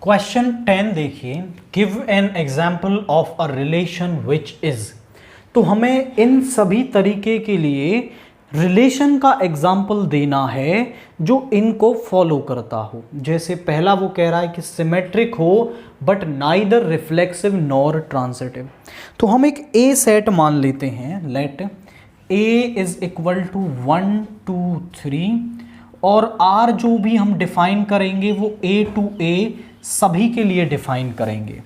Question 10 देखिए, give an example of a relation which is. तो हमें इन सभी तरीके के लिए रिलेशन का एग्जाम्पल देना है जो इनको फॉलो करता हो। जैसे पहला वो कह रहा है कि सिमेट्रिक हो but neither reflexive nor transitive. तो हम एक ए सेट मान लेते हैं, let A is equal to 1 2 3 और आर जो भी हम डिफाइन करेंगे वो ए टू ए सभी के लिए डिफाइन करेंगे।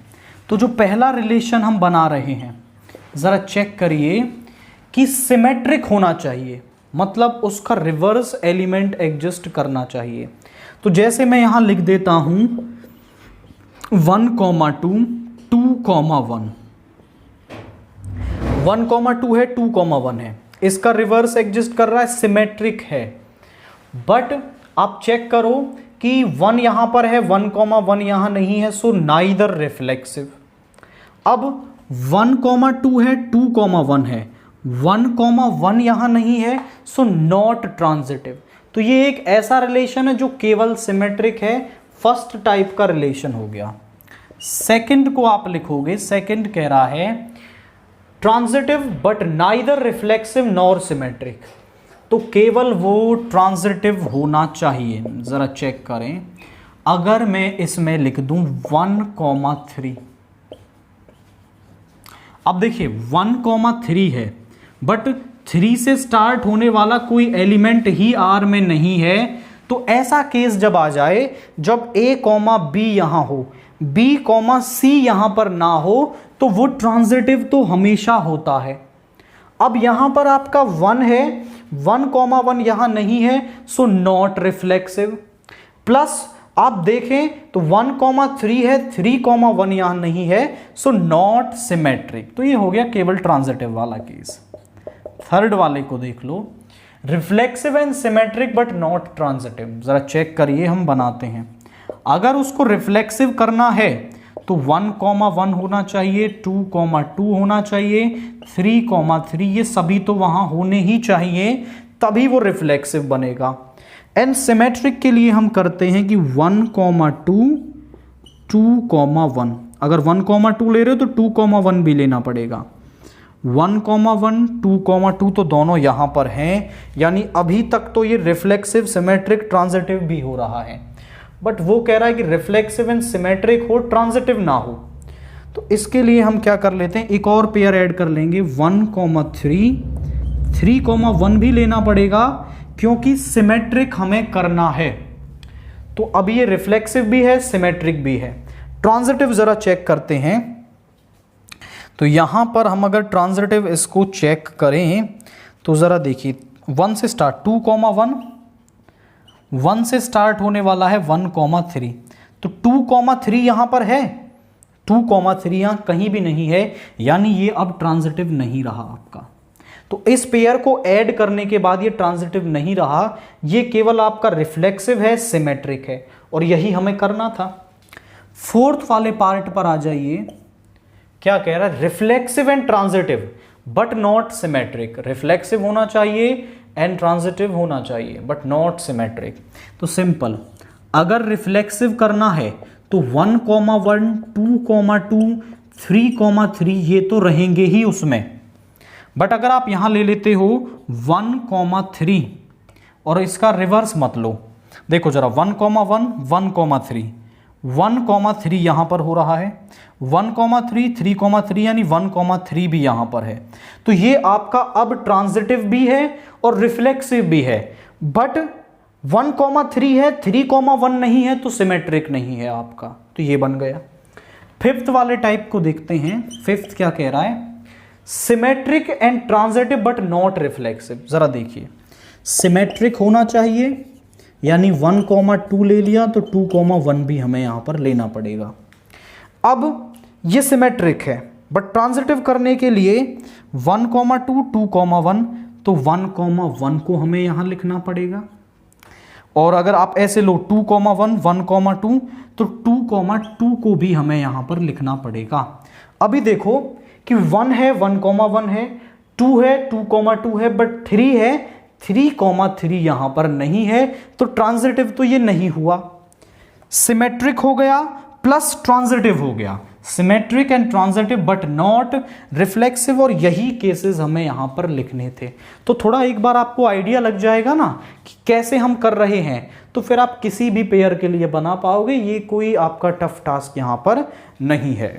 तो जो पहला रिलेशन हम बना रहे हैं ज़रा चेक करिए कि सिमेट्रिक होना चाहिए, मतलब उसका रिवर्स एलिमेंट एग्जिस्ट करना चाहिए। तो जैसे मैं यहां लिख देता हूं 1, 2, 2, 1, 1, 2 है, 2, 1 है, इसका रिवर्स एग्जिस्ट कर रहा है, सिमेट्रिक है। बट आप चेक करो कि 1 यहां पर है, 1, 1 यहां नहीं है, सो नाइदर रिफ्लेक्सिव। अब 1, 2 है, 2, 1 है, 1, 1 यहां नहीं है, सो नॉट ट्रांजिटिव। तो ये एक ऐसा रिलेशन है जो केवल सिमेट्रिक है, फर्स्ट टाइप का रिलेशन हो गया। सेकंड को आप लिखोगे, सेकंड कह रहा है transitive but neither reflexive nor symmetric. तो केवल वो ट्रांजिटिव होना चाहिए। ज़रा चेक करें, अगर मैं इसमें लिख दूं 1, 3, अब देखिए 1, 3 है बट 3 से स्टार्ट होने वाला कोई एलिमेंट ही आर में नहीं है। तो ऐसा केस जब आ जाए जब a, b यहां हो, b, c यहां पर ना हो, तो वो ट्रांजिटिव तो हमेशा होता है। अब यहां पर आपका 1 है, 1, 1 यहां नहीं है, सो नॉट रिफ्लेक्सिव। प्लस आप देखें तो 1, 3 है, 3, 1 यहां नहीं है, सो नॉट सिमेट्रिक। तो ये हो गया केवल ट्रांजिटिव वाला केस। थर्ड वाले को देख लो, reflexive and symmetric but not transitive. जरा चेक करिए, हम बनाते हैं। अगर उसको रिफ्लेक्सिव करना है तो 1, 1 होना चाहिए, 2, 2 होना चाहिए, 3, 3 ये सभी तो वहां होने ही चाहिए, तभी वो रिफ्लेक्सिव बनेगा। एंड सिमेट्रिक के लिए हम करते हैं कि 1, 2, 2, 1। अगर 1, 2 ले रहे हो तो 2, 1 भी लेना पड़ेगा। 1, 1, 2, 2 तो दोनों यहां पर हैं, यानी अभी तक तो ये रिफ्लेक्सिव, सिमेट्रिक, ट्रांजिटिव भी हो रहा है। बट वो कह रहा है कि रिफ्लेक्सिव एंड सिमेट्रिक हो, ट्रांजिटिव ना हो। तो इसके लिए हम क्या कर लेते हैं, एक और पेयर ऐड कर लेंगे, 1, 3, 3, 1 भी लेना पड़ेगा क्योंकि सिमेट्रिक हमें करना है। तो अब ये रिफ्लेक्सिव भी है, सिमेट्रिक भी है। ट्रांजिटिव जरा चेक करते हैं। तो यहां पर हम अगर ट्रांजिटिव इसको चेक करें तो जरा देखिए, 1 से स्टार्ट, 2, 1 से स्टार्ट होने वाला है 1, 3। तो 2, 3 यहां पर है, 2, 3 यहां कहीं भी नहीं है, यानी ये अब ट्रांजिटिव नहीं रहा आपका। तो इस पेयर को ऐड करने के बाद ये ट्रांजिटिव नहीं रहा, ये केवल आपका रिफ्लेक्सिव है, सिमेट्रिक है, और यही हमें करना था। फोर्थ वाले पार्ट पर आ जाइए, क्या कह रहा है, reflexive and transitive but not symmetric. Reflexive होना चाहिए एंड ट्रांजिटिव होना चाहिए बट नॉट सिमेट्रिक। तो सिंपल, अगर रिफ्लेक्सिव करना है तो 1, 1, 2, 2, 3, 3 ये तो रहेंगे ही उसमें। बट अगर आप यहां ले लेते हो 1, 3 और इसका रिवर्स मत लो, देखो जरा 1, 1, 3, 1, 3 यहां पर हो रहा है, 1, 3, 3, 3 यानी 1, 3 भी यहां पर है। तो ये आपका अब ट्रांजिटिव भी है और रिफ्लेक्सिव भी है। बट 1, 3 है, 3, 1 नहीं है, तो सिमेट्रिक नहीं है आपका। तो ये बन गया। फिफ्थ वाले टाइप को देखते हैं। फिफ्थ क्या कह रहा है, symmetric and transitive but not reflexive. जरा देखिए, सिमेट्रिक होना चाहिए, यानी 1, 2 ले लिया तो 2, 1 भी हमें यहां पर लेना पड़ेगा। अब ये सिमेट्रिक है बट ट्रांजिटिव करने के लिए 1, 2, 2, 1, तो 1, 1 को हमें यहां लिखना पड़ेगा। और अगर आप ऐसे लो 2, 1, 1, 2, तो 2, 2 को भी हमें यहां पर लिखना पड़ेगा। अभी देखो कि 1 है, 1, 1 है, 2 है, 2, 2 है, बट 3 है, 3, 3 यहां पर नहीं है, तो ट्रांजिटिव तो ये नहीं हुआ। सिमेट्रिक हो गया प्लस ट्रांजिटिव हो गया, symmetric and transitive but not reflexive, और यही केसेस हमें यहां पर लिखने थे। तो थोड़ा एक बार आपको आइडिया लग जाएगा ना कि कैसे हम कर रहे हैं, तो फिर आप किसी भी पेयर के लिए बना पाओगे। ये कोई आपका टफ टास्क यहां पर नहीं है।